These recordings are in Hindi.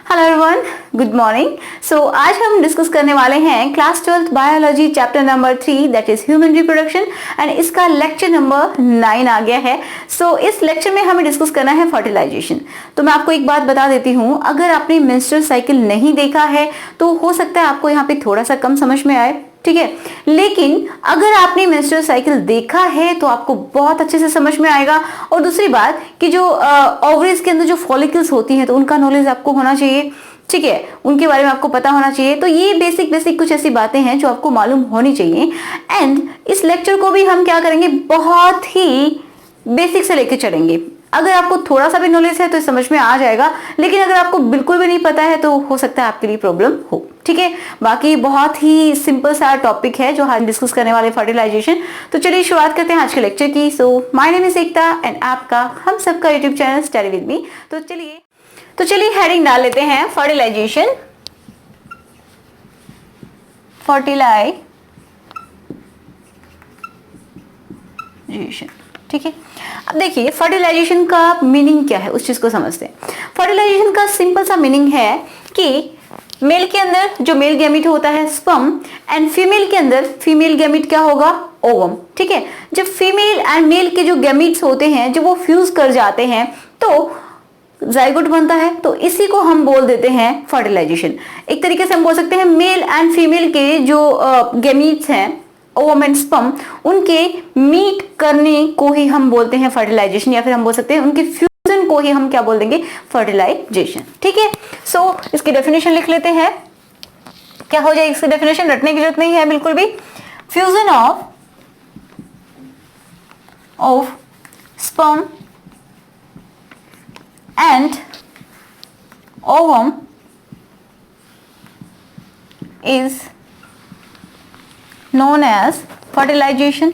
Hello everyone, good morning. So आज हम डिस्कस करने वाले हैं class 12th biology chapter number 3 that is human reproduction and इसका लेक्चर नंबर 9 आ गया है। सो इस लेक्चर में हमें डिस्कस करना है फर्टिलाइजेशन। तो मैं आपको एक बात बता देती हूँ, अगर आपने मेंस्ट्रुअल साइकिल नहीं देखा है तो हो सकता है आपको यहाँ पे थोड़ा सा कम समझ में आए, ठीक है। लेकिन अगर आपने मेंस्ट्रुअल साइकिल देखा है तो आपको बहुत अच्छे से समझ में आएगा। और दूसरी बात कि जो ओवरीज के अंदर जो फॉलिकल्स होती हैं तो उनका नॉलेज आपको होना चाहिए, ठीक है, उनके बारे में आपको पता होना चाहिए। तो ये बेसिक कुछ ऐसी बातें हैं जो आपको मालूम होनी चाहिए। एंड इस लेक्चर को भी हम क्या करेंगे, बहुत ही बेसिक से लेके चलेंगे। अगर आपको थोड़ा सा भी नॉलेज है तो समझ में आ जाएगा, लेकिन अगर आपको बिल्कुल भी नहीं पता है तो हो सकता है आपके लिए प्रॉब्लम हो, ठीक है। बाकी बहुत ही सिंपल सा टॉपिक है जो हम डिस्कस करने वाले फर्टिलाइजेशन। तो चलिए शुरुआत करते हैं आज के लेक्चर की। So my name is Ekta and आपका हम सबका YouTube channel study with me. तो चलिए हेडिंग डाल लेते हैं, फर्टिलाइजेशन। ठीक है। अब देखिए फर्टिलाइजेशन का मीनिंग क्या है, उस चीज को समझते हैं। फर्टिलाइजेशन का सिंपल सा मीनिंग है कि मेल के अंदर जो मेल गैमीट होता है स्पर्म एंड फीमेल के अंदर फीमेल गैमीट क्या होगा, ओवम, ठीक है। जब फीमेल एंड मेल के जो गैमीट्स होते हैं जब वो फ्यूज कर जाते हैं तो जाइगोट बनता है, तो इसी को हम बोल देते हैं फर्टिलाइजेशन। एक तरीके से हम बोल सकते हैं मेल एंड फीमेल के जो गैमीट्स हैं ओवम एंड स्पर्म, उनके मीट करने को ही हम बोलते हैं फर्टिलाइजेशन, या फिर हम बोल सकते हैं उनके फ्यूजन को ही हम क्या बोल देंगे, फर्टिलाइजेशन, ठीक है। सो इसकी डेफिनेशन लिख लेते हैं। क्या हो जाएगी इसकी डेफिनेशन, रटने की जरूरत नहीं है बिल्कुल भी। Fusion of sperm and ovum is known as fertilization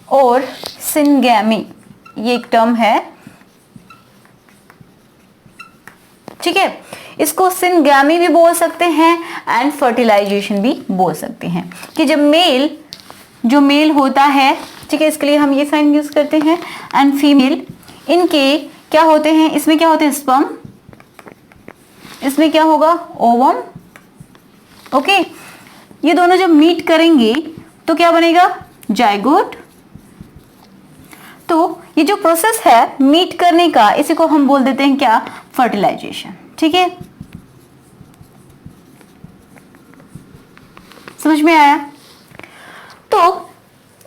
और सिनगैमी, ये एक टर्म है, ठीक है। इसको सिनगैमी भी बोल सकते हैं एंड फर्टिलाइजेशन भी बोल सकते हैं कि जब जो मेल होता है, ठीक है, इसके लिए हम ये साइन यूज करते हैं, एंड फीमेल, इनके क्या होते हैं, इसमें क्या होते हैं स्पर्म, इसमें क्या होगा ओवम, ओके। ये दोनों जब मीट करेंगे तो क्या बनेगा, जाइगोट। तो ये जो प्रोसेस है मीट करने का, इसी को हम बोल देते हैं क्या, फर्टिलाइजेशन, ठीक है। समझ में आया? तो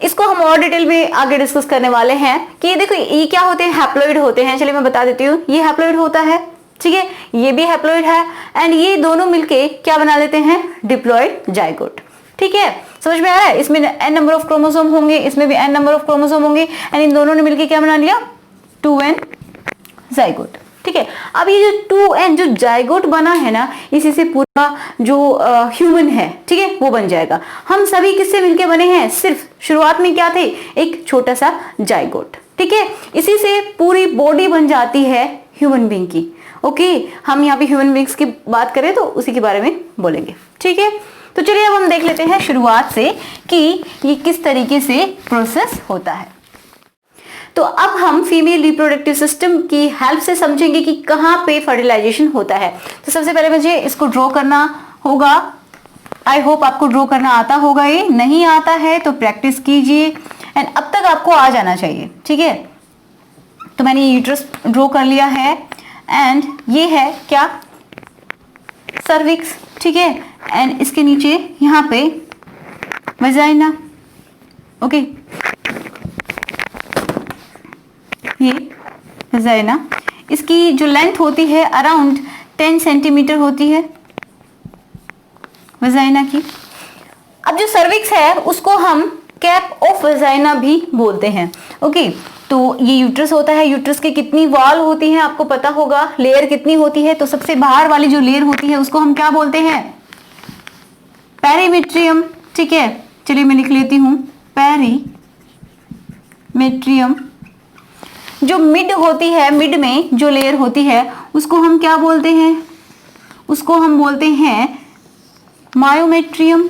इसको हम और डिटेल में आगे डिस्कस करने वाले हैं कि देखो ये क्या होते हैं, हैप्लॉइड होते हैं। चलिए मैं बता देती हूँ, ये हैप्लॉइड होता है, ठीक है, ये भी हैप्लॉइड है, एंड ये दोनों मिलके क्या बना लेते हैं, डिप्लॉइड जाइगोट, ठीक है। समझ में आ रहा है? इसमें n नंबर ऑफ क्रोमोसोम होंगे, इसमें भी n नंबर ऑफ क्रोमोसोम होंगे, एंड इन दोनों ने मिलके क्या बना लिया, 2n जाइगोट, ठीक है। अब ये जो 2n जो जाइगोट बना है ना, इसी से पूरा जो ह्यूमन है, ठीक है, वो बन जाएगा। हम सभी किससे मिलके बने हैं, सिर्फ शुरुआत में क्या थे, एक छोटा सा जाइगोट, ठीक है। इसी से पूरी बॉडी बन जाती है ह्यूमन बीइंग की, ओके। हम यहाँ पे ह्यूमन बीइंग्स की बात करें तो उसी के बारे में बोलेंगे, ठीक है। तो चलिए अब हम देख लेते हैं शुरुआत से कि ये किस तरीके से प्रोसेस होता है। तो अब हम फीमेल रिप्रोडक्टिव सिस्टम की हेल्प से समझेंगे कि कहाँ पे फर्टिलाइजेशन होता है। तो सबसे पहले मुझे इसको ड्रॉ करना होगा। आई होप आपको ड्रॉ करना आता होगा, ये नहीं आता है तो प्रैक्टिस कीजिए, एंड अब तक आपको आ जाना चाहिए, ठीक है। तो मैंने ये यूट्रस ड्रॉ कर लिया है, एंड ये है क्या, सर्विक्स, ठीक है, एंड इसके नीचे यहाँ पे वजाइना, ओके, ये वजाइना। इसकी जो लेंथ होती है अराउंड 10 सेंटीमीटर होती है वजाइना की। अब जो सर्विक्स है उसको हम कैप ऑफ वजाइना भी बोलते हैं, ओके। तो ये यूट्रस होता है, यूट्रस की कितनी वॉल होती है आपको पता होगा, लेयर कितनी होती है, तो सबसे बाहर वाली जो लेयर होती है उसको हम क्या बोलते हैं, पेरीमेट्रियम, ठीक है। चलिए मैं लिख लेती हूं, पेरीमेट्रियम। जो मिड होती है, मिड में जो लेयर होती है उसको हम क्या बोलते हैं, उसको हम बोलते हैं मायोमेट्रियम,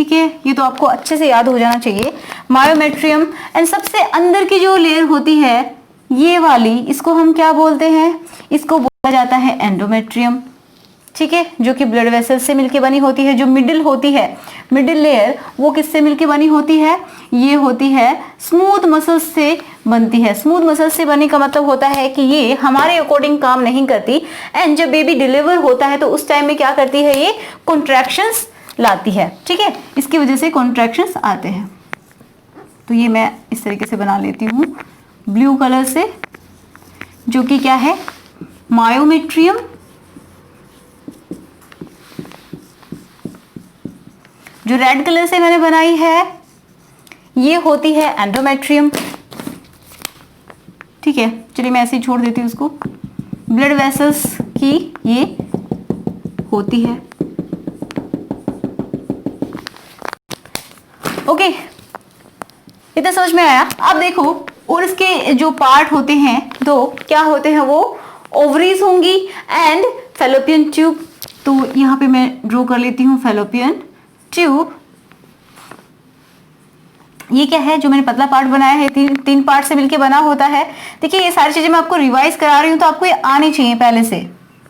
ठीक है, ये तो आपको अच्छे से याद हो जाना चाहिए, मायोमेट्रियम। एंड सबसे अंदर की जो लेयर होती है ये वाली, इसको हम क्या बोलते हैं, इसको बोला जाता है एंडोमेट्रियम, ठीक है, जो कि ब्लड वेसल से मिलके बनी होती है। जो मिडिल होती है, मिडिल लेयर, वो किससे मिलके बनी होती है, ये होती है स्मूथ मसल्स से बनती है। स्मूथ मसल्स से बनी का मतलब होता है कि ये हमारे अकॉर्डिंग काम नहीं करती, एंड जब बेबी डिलीवर होता है तो उस टाइम में क्या करती है, ये कॉन्ट्रैक्शंस लाती है, ठीक है, इसकी वजह से कॉन्ट्रैक्शंस आते हैं। तो ये मैं इस तरीके से बना लेती हूँ ब्लू कलर से, जो कि क्या है, मायोमेट्रियम। जो रेड कलर से मैंने बनाई है ये होती है एंडोमेट्रियम, ठीक है। चलिए मैं ऐसे ही छोड़ देती हूँ उसको। ब्लड वेसल्स की ये होती है, ओके, इतना समझ में आया। अब देखो, और इसके जो पार्ट होते हैं दो, क्या होते हैं वो, ओवरीज होंगी एंड फैलोपियन ट्यूब। तो यहाँ पे मैं ड्रॉ कर लेती हूँ फैलोपियन ट्यूब। ये क्या है, जो मैंने पतला पार्ट बनाया है, तीन पार्ट से मिलके बना होता है। देखिए ये सारी चीजें मैं आपको रिवाइज करा रही हूँ तो आपको ये आनी चाहिए पहले से,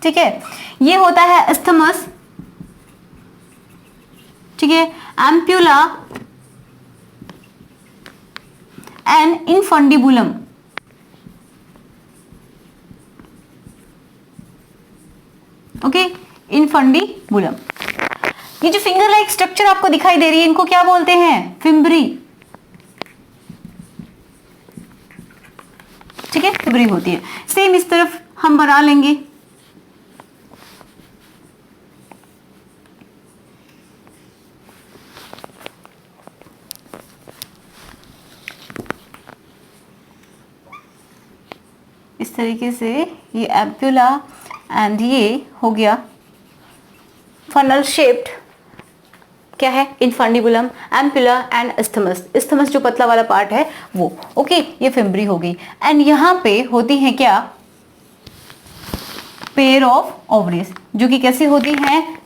ठीक है। ये होता है एस्थमस, ठीक है, ampulla and infundibulum. Okay, infundibulum. ये जो फिंगर लाइक स्ट्रक्चर आपको दिखाई दे रही है, इनको क्या बोलते हैं, फिम्बरी, ठीक है, फिम्बरी होती है। सेम इस तरफ हम बना लेंगे। इस तरीके से ये एम्प्यूला एंड ये हो गया फनल शेप्ड, क्या है, infundibulum, ampulla and isthmus. Isthmus जो पतला वाला पार्ट है वो, ओके, ये फिम्बरी हो गई। एंड यहाँ पे होती है क्या, पेयर ऑफ ओवरीज, जो कि कैसी होती हैं,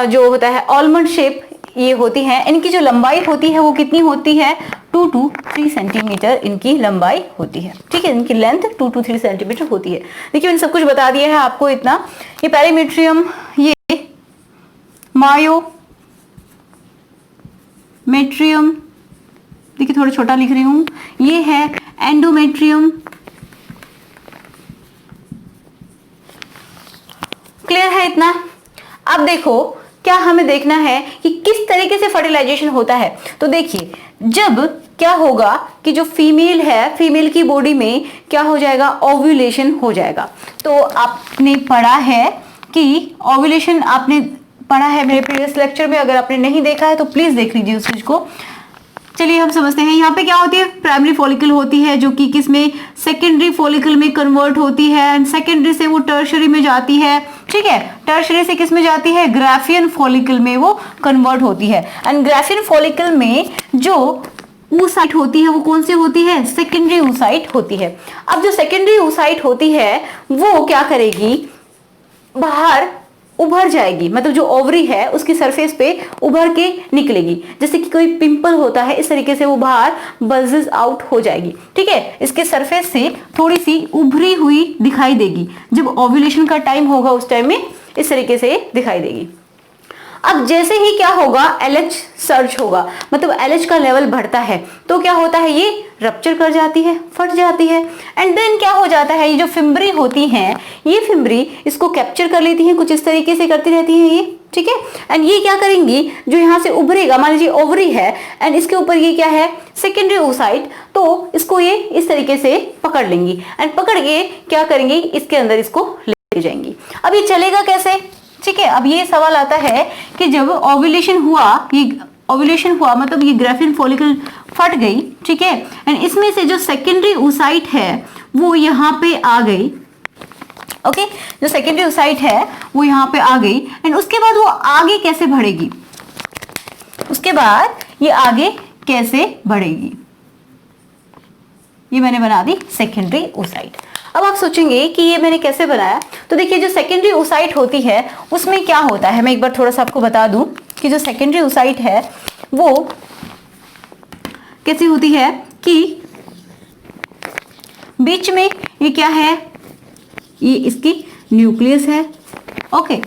जो होता है आलमंड शेप ये होती है। इनकी जो लंबाई होती है वो कितनी होती है, 2 to 3 सेंटीमीटर इनकी लंबाई होती है, ठीक है, इनकी लेंथ 2 to 3 सेंटीमीटर होती है। देखिए मैंने सब कुछ बता दिया है आपको इतना। ये पेरीमेट्रियम, ये मायोमेट्रियम, देखिए थोड़ा छोटा लिख रही हूं, ये है एंडोमेट्रियम। क्लियर है इतना। अब देखो क्या हमें देखना है कि किस तरीके से फर्टिलाइजेशन होता है। तो देखिए जब क्या होगा कि जो फीमेल है, फीमेल की बॉडी में क्या हो जाएगा, ओव्यूलेशन हो जाएगा। तो आपने पढ़ा है कि ओव्यूलेशन आपने पढ़ा है मेरे प्रीवियस लेक्चर में, अगर आपने नहीं देखा है तो प्लीज देख लीजिए उस चीज को। चलिए हम समझते हैं। यहाँ पे क्या होती है, प्राइमरी फॉलिकल होती है जो कि किसमें, सेकेंडरी फॉलिकल में कन्वर्ट होती है, एंड सेकेंडरी से वो टर्शरी में जाती है, ठीक है, टर्शरी से किस में जाती है, ग्राफियन फॉलिकल में वो कन्वर्ट होती है। एंड ग्राफियन फॉलिकल में जो oocyte होती है वो कौन सी होती है, सेकेंडरी oocyte होती है। अब जो सेकेंडरी oocyte होती है वो क्या करेगी, बाहर उभर जाएगी, मतलब जो ओवरी है उसकी सरफेस पे उभर के निकलेगी, जैसे कि कोई पिंपल होता है, इस तरीके से वो बाहर बल्जेस आउट हो जाएगी, ठीक है। इसके सरफेस से थोड़ी सी उभरी हुई दिखाई देगी। जब ओव्यूलेशन का टाइम होगा उस टाइम में इस तरीके से दिखाई देगी। अब जैसे ही क्या होगा, LH सर्ज होगा, मतलब LH का लेवल बढ़ता है, तो क्या होता है, ये रप्चर कर जाती है, फट जाती है। एंड देन क्या हो जाता है, ये जो फिम्बरी होती हैं, ये फिम्बरी इसको कैप्चर कर लेती हैं, कुछ इस तरीके से करती रहती हैं ये, ठीक है। एंड ये क्या करेंगी, जो यहाँ से उभरेगा, मान लीजिए ओवरी है एंड इसके ऊपर ये क्या है, सेकेंडरी oocyte, तो इसको ये इस तरीके से पकड़ लेंगी एंड पकड़ के क्या करेंगी, इसके अंदर इसको ले जाएंगी। अब ये चलेगा कैसे, ठीक है। अब ये सवाल आता है कि जब ओव्यूलेशन हुआ, ये ओव्यूलेशन हुआ मतलब ये ग्राफियन फॉलिकल फट गई, ठीक है, एंड इसमें से जो सेकेंडरी oocyte है वो यहाँ पे आ गई, ओके, जो सेकेंडरी oocyte है वो यहाँ पे आ गई। एंड उसके बाद वो आगे कैसे बढ़ेगी, उसके बाद ये आगे कैसे बढ़ेगी, ये मैंने बना दी सेकेंडरी oocyte। अब आप सोचेंगे कि ये मैंने कैसे बनाया, तो देखिए जो सेकेंडरी oocyte होती है उसमें क्या होता है, मैं एक बार थोड़ा सा आपको बता दूं कि जो सेकेंडरी oocyte है वो कैसी होती है कि बीच में ये क्या है, ये इसकी न्यूक्लियस है। ओके,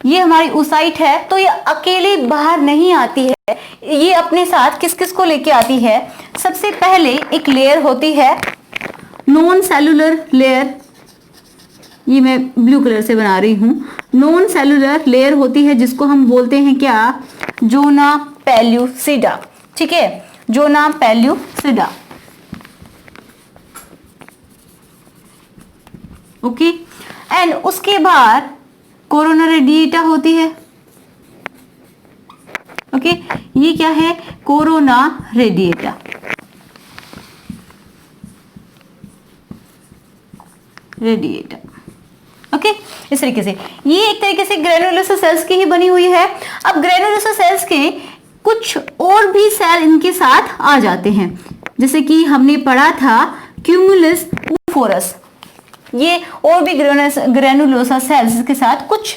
ये हमारी oocyte है, तो ये अकेले बाहर नहीं आती है, ये अपने साथ किस किस को लेके आती है। सबसे पहले एक लेयर होती है नॉन सेलुलर लेयर, ये मैं ब्लू कलर से बना रही हूं। नॉन सेलुलर लेयर होती है जिसको हम बोलते हैं क्या, जोना पेल्यूसिडा। ठीक है, जोना पेल्यूसिडा। ओके, एंड उसके बाद कोरोना रेडिएटा होती है। ओके, ये क्या है, कोरोना रेडिएटा। रेडिएटा। ओके, इस तरीके से ये एक तरीके से ग्रेनुलोसा सेल्स की ही बनी हुई है। अब ग्रेनुलोसा सेल्स के कुछ और भी सेल इनके साथ आ जाते हैं, जैसे कि हमने पढ़ा था क्यूमुलस oophorus, ये और भी ग्रेनुलोसा सेल्स के साथ कुछ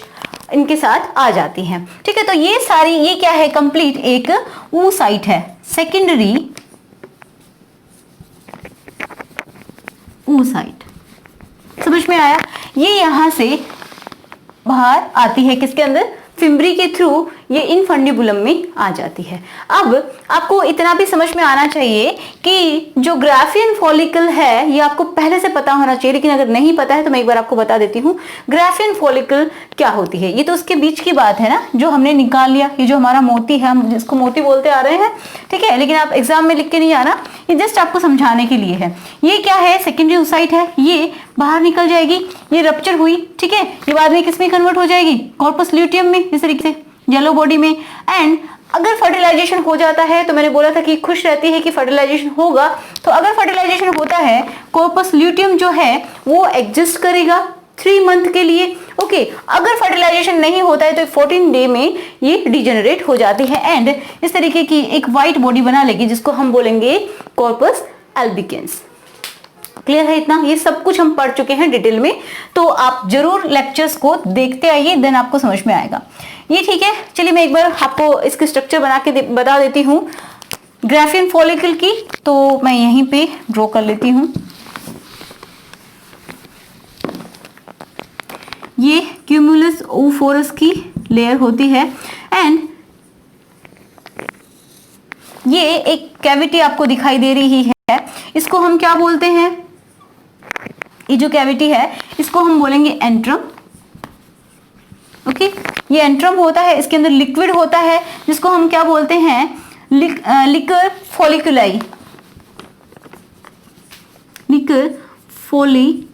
इनके साथ आ जाती हैं। ठीक है, तो ये सारी, ये क्या है, कंप्लीट एक oocyte है, सेकेंडरी oocyte। समझ में आया, ये यहां से बाहर आती है किसके अंदर, फिम्बरी के थ्रू ये इनफंडिबुलम में आ जाती है। अब आपको इतना भी समझ में आना चाहिए कि जो ग्राफियन फॉलिकल है ये आपको पहले से पता होना चाहिए, लेकिन अगर नहीं पता है तो मैं एक बार आपको बता देती हूँ ग्राफियन फॉलिकल क्या होती है। ये तो उसके बीच की बात है ना, जो हमने निकाल लिया, ये जो हमारा मोती है, हम जिसको मोती बोलते आ रहे हैं। ठीक है, लेकिन आप एग्जाम में लिख के नहीं आना, ये जस्ट आपको समझाने के लिए है। ये क्या है, सेकेंडरी oocyte है, ये बाहर निकल जाएगी, ये रप्चर हुई। ठीक है, ये बाद में किसमें कन्वर्ट हो जाएगी, कॉर्पस ल्यूटियम में, इस तरीके से येलो बॉडी में। एंड अगर फर्टिलाइजेशन हो जाता है, तो मैंने बोला था कि खुश रहती है कि फर्टिलाइजेशन होगा, तो अगर फर्टिलाइजेशन होता है, कॉर्पस ल्यूटियम जो है वो एग्जिस्ट करेगा 3 मंथ के लिए। ओके, अगर फर्टिलाइजेशन नहीं होता है तो 14 डे में ये डिजेनरेट हो जाती है एंड इस तरीके की एक व्हाइट बॉडी बना लेगी, जिसको हम बोलेंगे कॉर्पस एल्बिकेंस। क्लियर है इतना, ये सब कुछ हम पढ़ चुके हैं डिटेल में, तो आप जरूर लेक्चर्स को देखते आइए, देन आपको समझ में आएगा ये। ठीक है, चलिए मैं एक बार आपको इसकी स्ट्रक्चर बना के बता देती हूँ ग्राफियन फॉलिकल की, तो मैं यहीं पे ड्रॉ कर लेती हूँ। ये क्यूमुलस oophorus की लेयर होती है एंड ये एक कैविटी आपको दिखाई दे रही है, इसको हम क्या बोलते हैं, ये जो कैविटी है इसको हम बोलेंगे एंट्रम। ओके, ये एंट्रम होता है, इसके अंदर लिक्विड होता है जिसको हम क्या बोलते हैं, लिकर फॉलिकुलाई। लिकर फॉलिकुलाई,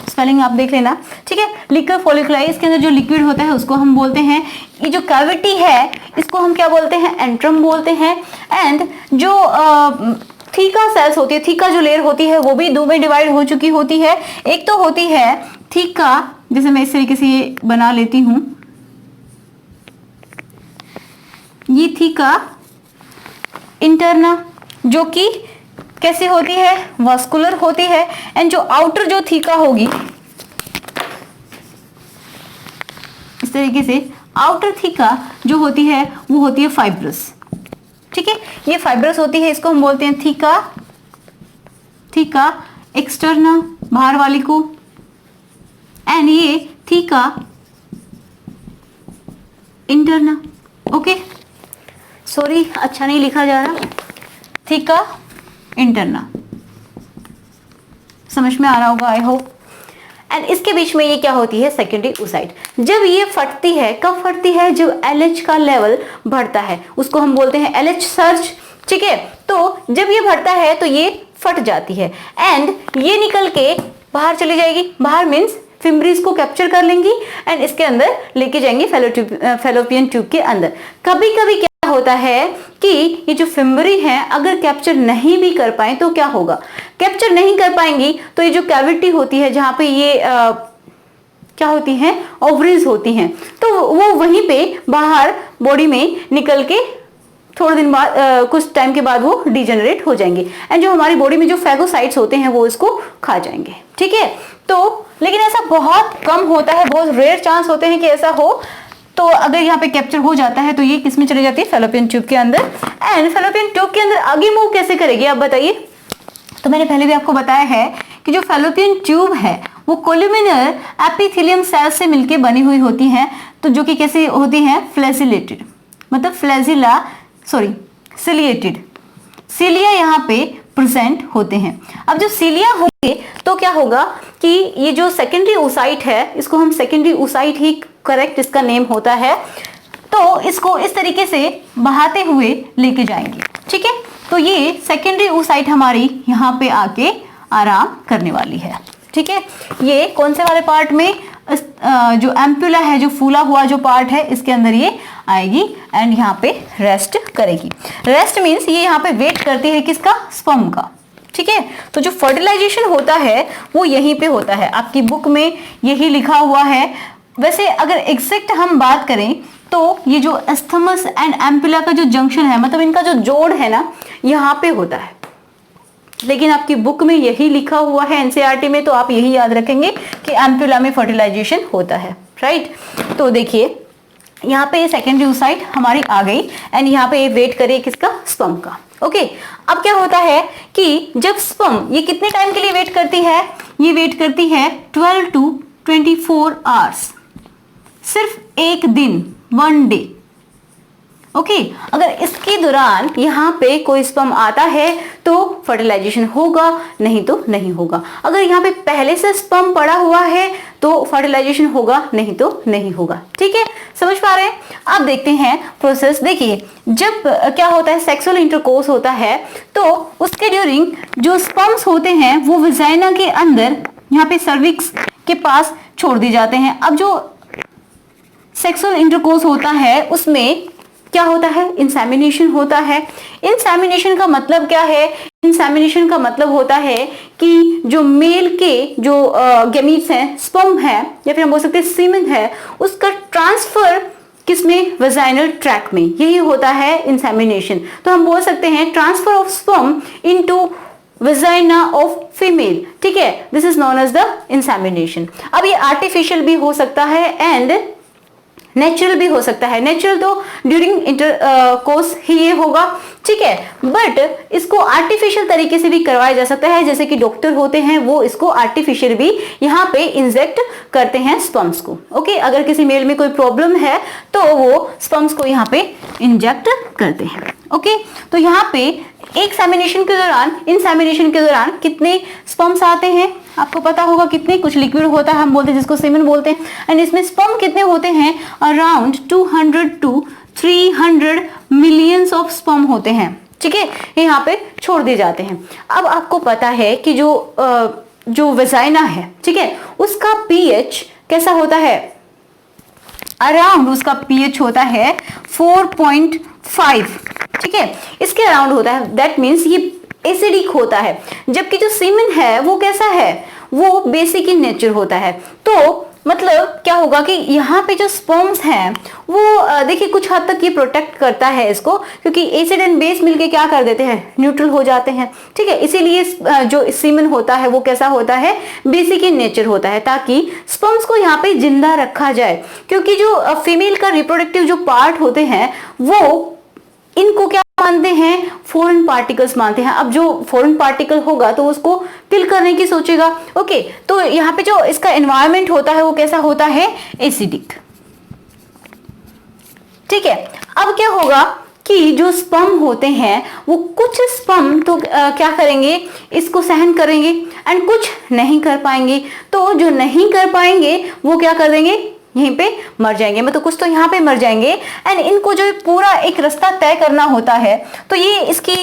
स्पेलिंग आप देख लेना। ठीक है, लिकर फॉलिकुलाई, इसके अंदर जो लिक्विड होता है उसको हम बोलते हैं, ये जो कैविटी है इसको हम क्या बोलते हैं, एंट्रम बोलते हैं। एंड जो थीका सेल्स होती है, थीका जो लेयर होती है वो भी 2 में डिवाइड हो चुकी होती है। एक तो होती है थीका, जैसे मैं इस तरीके से ये बना लेती हूं, ये थीका इंटरना, जो कि कैसी होती है, वास्कुलर होती है। एंड जो आउटर जो थीका होगी, इस तरीके से आउटर थीका जो होती है वो होती है फाइब्रस। ठीक है, ये फाइब्रस होती है, इसको हम बोलते हैं थीका, थीका एक्सटर्ना, बाहर वाली को, एंड ये थीका इंटरना। ओके, सॉरी अच्छा नहीं लिखा जा रहा, थीका इंटरना, समझ में आ रहा होगा आई होप। एंड इसके बीच में ये क्या होती है, सेकेंडरी oocyte। जब ये फटती है, कब फटती है, जब LH का लेवल बढ़ता है, उसको हम बोलते हैं LH सर्ज। ठीक है, तो जब ये बढ़ता है तो ये फट जाती है एंड ये निकल के बाहर चली जाएगी। बाहर मीन्स फिम्ब्रीज को कैप्चर कर लेंगी एंड इसके अंदर लेके जाएंगे फैलोपियन ट्यूब के अंदर। कभी कभी क्या होता है कि ये जो फिम्बरी है अगर कैप्चर नहीं भी कर पाए तो क्या होगा, कैप्चर नहीं कर पाएंगी तो ये जो कैविटी होती है जहां पे ये क्या होती हैं, ओवरीज होती हैं, तो वो वहीं पे बाहर बॉडी में निकल के थोड़े दिन बाद कुछ टाइम के बाद वो डिजेनरेट हो जाएंगे एंड जो हमारी बॉडी में जो फैगोसाइट्स होते हैं वो इसको खा जाएंगे। ठीक है, तो लेकिन ऐसा बहुत कम होता है, बहुत रेयर चांस होते हैं कि ऐसा हो। तो अगर यहाँ पे कैप्चर हो जाता है तो ये किस में चली जाती है, फैलोपियन ट्यूब के अंदर। एंड फैलोपियन ट्यूब के अंदर आगे मूव कैसे करेगी आप बताइए। तो मैंने पहले भी आपको बताया है कि जो फैलोपियन ट्यूब है वो कोलुमिनर एपिथेलियम सेल से मिलकर बनी हुई होती है, तो जो कि कैसी होती है, फ्लैजिलेटेड, मतलब सिलिएटेड, सीलिया यहाँ पे प्रेजेंट होते हैं। अब जो सीलिया होंगे तो क्या होगा कि ये जो सेकेंडरी ओसाइट है, इसको हम सेकेंडरी ओसाइट ही करेक्ट इसका नेम होता है, तो इसको इस तरीके से बहाते हुए लेके जाएंगे, ठीक है। तो ये सेकेंडरी ओसाइट हमारी यहाँ पे आके आराम करने वाली है, ठीक है। ये कौन से वाले पार्ट में, जो एम्पुला है, जो फूला हुआ जो पार्ट है, इसके अंदर ये आएगी एंड यहाँ पे रेस्ट करेगी। रेस्ट मीन्स ये यहाँ पे वेट करती है किसका, स्पर्म का, ठीक है। तो जो फर्टिलाइजेशन होता है वो यहीं पे होता है, आपकी बुक में यही लिखा हुआ है। वैसे अगर एग्जैक्ट हम बात करें तो ये जो एस्थमस एंड एम्पुला का जो जंक्शन है, मतलब इनका जो जोड़ है ना, यहाँ पे होता है, लेकिन आपकी बुक में यही लिखा हुआ है एनसीईआरटी में, तो आप यही याद रखेंगे कि एम्पुला में फर्टिलाइजेशन होता है, राइट। तो देखिए यहाँ पे सेकेंडरी ओसाइट हमारी आ गई एंड यहाँ पे वेट करिए किसका, स्पर्म का, ओके। अब क्या होता है कि जब स्पर्म, ये कितने टाइम के लिए वेट करती है, ये वेट करती है 12 to 24 आवर्स, सिर्फ एक दिन, 1 डे, ओके। अगर इसके दौरान यहाँ पे कोई स्पर्म आता है तो फर्टिलाइजेशन होगा, नहीं तो नहीं होगा। अगर यहाँ पे पहले से स्पर्म पड़ा हुआ है तो फर्टिलाइजेशन होगा, नहीं तो नहीं होगा, ठीक है। समझ पा रहे हैं। अब देखते हैं प्रोसेस। देखिए जब क्या होता है, सेक्सुअल इंटरकोर्स होता है तो उसके ड्यूरिंग जो स्पर्म्स होते हैं वो विजाइना के अंदर यहाँ पे सर्विक्स के पास छोड़ दिए जाते हैं। अब जो सेक्सुअल इंटरकोर्स होता है उसमें क्या होता है, इंसेमिनेशन होता है। इंसेमिनेशन का मतलब क्या है, इंसेमिनेशन का मतलब होता है कि जो मेल के जो गैमीट्स हैं, स्पर्म है या फिर हम बोल सकते हैं सीमेन है, उसका ट्रांसफर किसमें, वेजाइनल ट्रैक में, यही होता है इंसेमिनेशन। तो हम बोल सकते हैं transfer of sperm into vagina of female, ठीक है, this is known as the insemination. अब ये आर्टिफिशियल भी हो सकता है एंड नेचुरल भी हो सकता है। नेचुरल तो ड्यूरिंग इंटरकोर्स ही ये होगा, ठीक है, बट इसको आर्टिफिशियल तरीके से भी करवाया जा सकता है, जैसे कि डॉक्टर होते हैं वो इसको आर्टिफिशियल भी यहाँ पे इंजेक्ट करते हैं स्पर्म्स को, ओके। अगर किसी मेल में कोई प्रॉब्लम है तो वो स्पर्म्स को यहाँ पे इंजेक्ट करते हैं, ओके। तो यहाँ पे इंसेमिनेशन के दौरान कितने स्पर्म्स आते हैं आपको पता होगा, कितने, कुछ लिक्विड होता है हम बोलते हैं जिसको सीमेन बोलते हैं, एंड इसमें स्पर्म कितने होते हैं, around 200 to 300 millions of sperm होते हैं, ठीक है, यहाँ पे छोड़ दिए जाते हैं। अब आपको पता है कि जो वेजाइना है, ठीक है, उसका पीएच कैसा होता है, अराउंड उसका पीएच होता है 4.5, ठीक है, इसके अराउंड होता है। दैट मीन्स ये एसिडिक होता है, जबकि जो सीमेन है वो कैसा है, वो बेसिक इन नेचर होता है। तो मतलब क्या होगा कि यहाँ पे जो स्पर्म्स हैं वो देखिए कुछ हद तक ये प्रोटेक्ट करता है इसको, क्योंकि एसिड एंड बेस मिलके क्या कर देते हैं, न्यूट्रल हो जाते हैं, ठीक है। इसीलिए जो सीमेन होता है वो कैसा होता है, बेसिक इन नेचर होता है, ताकि स्पर्म्स को यहाँ पे जिंदा रखा जाए। क्योंकि जो फीमेल का रिप्रोडक्टिव जो पार्ट होते हैं वो इनको क्या मानते हैं, फॉरेन पार्टिकल्स मानते हैं। अब जो फॉरेन पार्टिकल होगा तो उसको किल करने की सोचेगा, ओके। तो यहाँ पे जो इसका एनवायरनमेंट होता है वो कैसा होता है, एसिडिक, ठीक है। अब क्या होगा कि जो स्पर्म होते हैं वो कुछ स्पर्म तो क्या करेंगे, इसको सहन करेंगे एंड कुछ नहीं कर पाएंगे। तो जो नहीं कर पाएंगे वो क्या कर देंगे, यहीं पे मर जाएंगे, मतलब कुछ तो यहाँ पे मर जाएंगे। एंड इनको जो पूरा एक रास्ता तय करना होता है, तो ये इसकी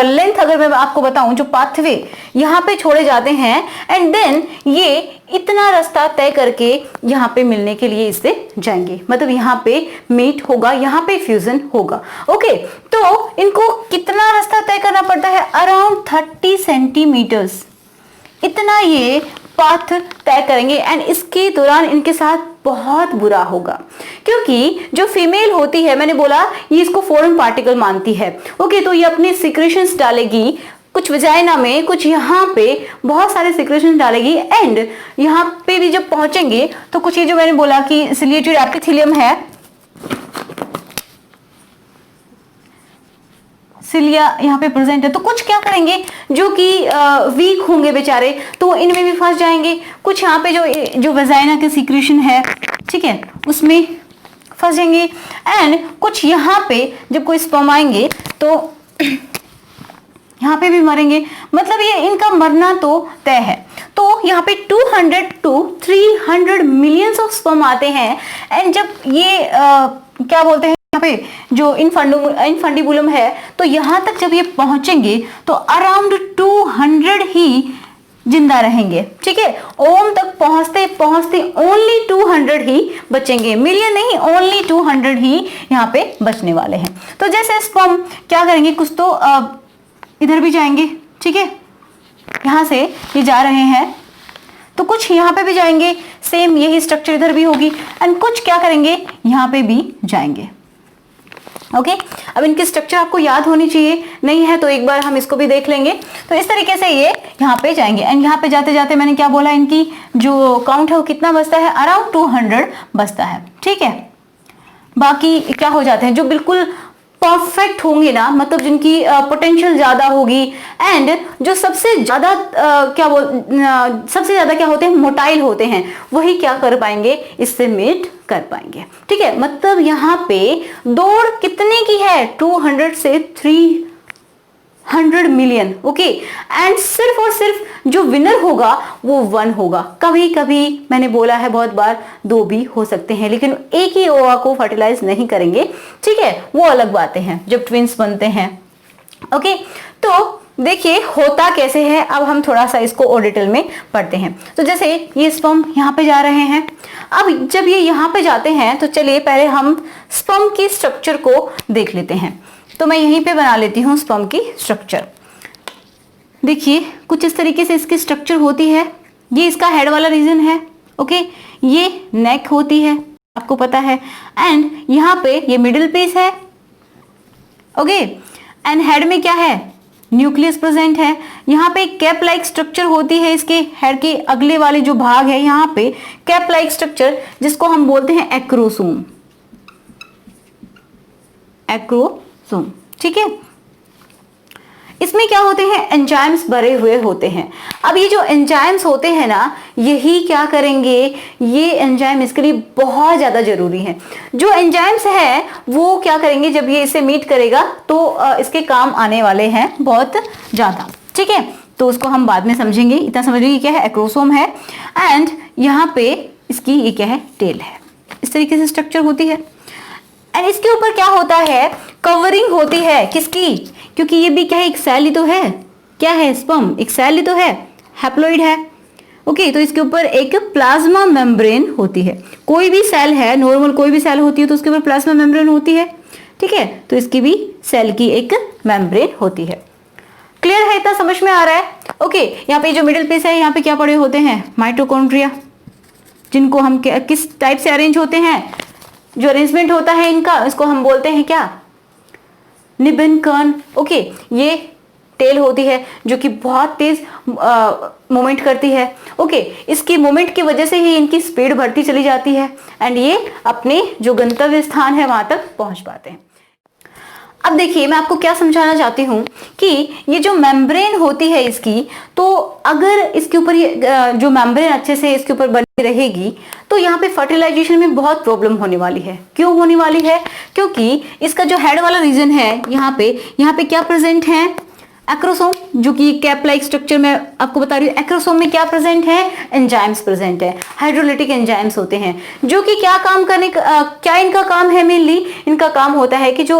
लेंथ अगर मैं आपको बताऊं, जो पाथवे यहाँ पे छोड़े जाते हैं एंड देन ये इतना रास्ता तय करके यहाँ पे मिलने के लिए इससे जाएंगे, मतलब यहाँ पे मीट होगा, यहाँ पे फ्यूजन होगा, ओके। तो इनको कितना रास्ता तय करना पड़ता है, अराउंड 30 सेंटीमीटर्स, इतना ये पाथ तय करेंगे। एंड इसके दौरान इनके साथ बहुत बुरा होगा, क्योंकि जो फीमेल होती है, मैंने बोला ये इसको फॉरेन पार्टिकल मानती है, ओके। तो ये अपने सिक्रेशंस डालेगी, कुछ वजाइना में, कुछ यहाँ पे बहुत सारे सिक्रेशन डालेगी। एंड यहाँ पे भी जब पहुंचेंगे तो कुछ ये जो मैंने बोला कि सिलिएटेड एपिथेलियम है, सिलिया यहाँ पे प्रेजेंट है, तो कुछ क्या करेंगे जो कि वीक होंगे बेचारे, तो इनमें भी फंस जाएंगे। कुछ यहाँ पे जो वेजाइना के सीक्रेशन है, ठीक है, उसमें फंस जाएंगे। एंड कुछ यहाँ पे जब कोई स्पर्म आएंगे तो यहाँ पे भी मरेंगे, मतलब ये इनका मरना तो तय है। तो यहाँ पे 200 to 300 मिलियंस ऑफ स्पर्म आते हैं। एंड जब ये क्या बोलते हैं यहाँ पे जो इनफंडिबुलम है, तो यहाँ तक जब ये पहुंचेंगे तो अराउंड 200 ही जिंदा रहेंगे, ठीक है। ओम तक पहुंचते पहुंचते ओनली 200 ही बचेंगे, मिलियन नहीं, ओनली 200 ही यहाँ पे बचने वाले हैं। तो जैसे स्पर्म क्या करेंगे, कुछ तो इधर भी जाएंगे, ठीक है, यहां से ये जा रहे हैं तो कुछ यहाँ पे भी जाएंगे, सेम यही स्ट्रक्चर इधर भी होगी। एंड कुछ क्या करेंगे, यहाँ पे भी जाएंगे। ओके, अब इनकी स्ट्रक्चर आपको याद होनी चाहिए, नहीं है तो एक बार हम इसको भी देख लेंगे। तो इस तरीके से ये यहाँ पे जाएंगे। एंड यहाँ पे जाते जाते मैंने क्या बोला, इनकी जो काउंट है वो कितना बचता है, अराउंड 200 बचता है, ठीक है। बाकी क्या हो जाते हैं जो बिल्कुल परफेक्ट होंगे ना, मतलब जिनकी पोटेंशियल ज्यादा होगी, एंड जो सबसे ज्यादा सबसे ज्यादा क्या होते हैं, मोटाइल होते हैं, वही क्या कर पाएंगे, इससे मेट कर पाएंगे, ठीक है। मतलब यहाँ पे दौड़ कितने की है, 200 से 300 मिलियन, ओके। एंड सिर्फ और सिर्फ जो विनर होगा वो 1 होगा। कभी कभी मैंने बोला है बहुत बार 2 भी हो सकते हैं, लेकिन एक ही ओवा को फर्टिलाइज नहीं करेंगे, ठीक है, वो अलग बातें हैं जब ट्विंस बनते हैं, ओके। तो देखिए होता कैसे है, अब हम थोड़ा सा इसको और डिटेल में पढ़ते हैं। तो जैसे ये स्पर्म यहाँ पे जा रहे हैं, अब जब ये यहाँ पे जाते हैं तो चलिए पहले हम स्पर्म की स्ट्रक्चर को देख लेते हैं। तो मैं यहीं पे बना लेती हूँ स्पर्म की स्ट्रक्चर। देखिए कुछ इस तरीके से इसकी स्ट्रक्चर होती है। ये इसका हेड वाला रीजन है, ओके। ये नेक होती है, आपको पता है। एंड यहाँ पे ये मिडिल पीस है, ओके। एंड हेड में क्या है, न्यूक्लियस प्रेजेंट है। यहाँ पे कैप लाइक स्ट्रक्चर होती है, इसके हेड के अगले वाले जो भाग है यहाँ पे कैप लाइक स्ट्रक्चर, जिसको हम बोलते हैं एक्रोसोम, एक्रोसोम, ठीक है। इसमें क्या होते हैं, एंजाइम्स भरे हुए होते हैं। अब ये जो एंजाइम्स होते हैं ना, यही क्या करेंगे, ये एंजाइम इसके लिए बहुत ज्यादा जरूरी है। जो एंजाइम्स है वो क्या करेंगे, जब ये इसे मीट करेगा तो इसके काम आने वाले हैं बहुत ज्यादा, ठीक है। तो उसको हम बाद में समझेंगे, इतना समझ लीजिए क्या है, एक्रोसोम है। एंड यहाँ पे इसकी ये क्या है, टेल है। इस तरीके से स्ट्रक्चर होती है। एंड इसके ऊपर क्या होता है, कवरिंग होती है, किसकी, क्योंकि ये भी क्या है, एक सेल ही तो है, क्या है, स्पर्म एक सेल ही तो है, हैप्लॉइड है, ओके। तो इसके ऊपर एक प्लाज्मा मेम्ब्रेन होती है। कोई भी सेल है, नॉर्मल कोई भी सेल होती है तो उसके ऊपर प्लाज्मा मेम्ब्रेन होती है, ठीक है। तो इसकी भी सेल की एक मेम्ब्रेन होती है। क्लियर है, इतना समझ में आ रहा है, ओके। यहाँ पे जो मिडिल पीस है, यहाँ पे क्या पड़े होते हैं, माइटोकॉन्ड्रिया, जिनको हम किस टाइप से अरेंज होते हैं, जो अरेंजमेंट होता है इनका, इसको हम बोलते हैं क्या, निबेनकर्न, ओके। ये टेल होती है जो कि बहुत तेज मूवमेंट करती है, ओके। इसकी मूवमेंट की वजह से ही इनकी स्पीड बढ़ती चली जाती है एंड ये अपने जो गंतव्य स्थान है वहां तक पहुंच पाते हैं। अब देखिए मैं आपको क्या समझाना चाहती हूँ कि ये जो मेम्ब्रेन होती है इसकी, तो अगर इसके ऊपर ये जो मेम्ब्रेन अच्छे से इसके ऊपर बनी रहेगी तो यहाँ पे फर्टिलाइजेशन में बहुत प्रॉब्लम होने वाली है। क्यों होने वाली है, क्योंकि इसका जो हेड वाला रीजन है यहाँ पे क्या प्रेजेंट है, एक्रोसोम, जो कि कैप लाइक स्ट्रक्चर में आपको बता रही हूँ। एक्रोसोम में क्या प्रेजेंट है, एंजाइम्स प्रेजेंट है, हाइड्रोलिटिक एंजाइम्स होते हैं, जो कि क्या काम करने क्या इनका काम है, मेनली इनका काम होता है कि जो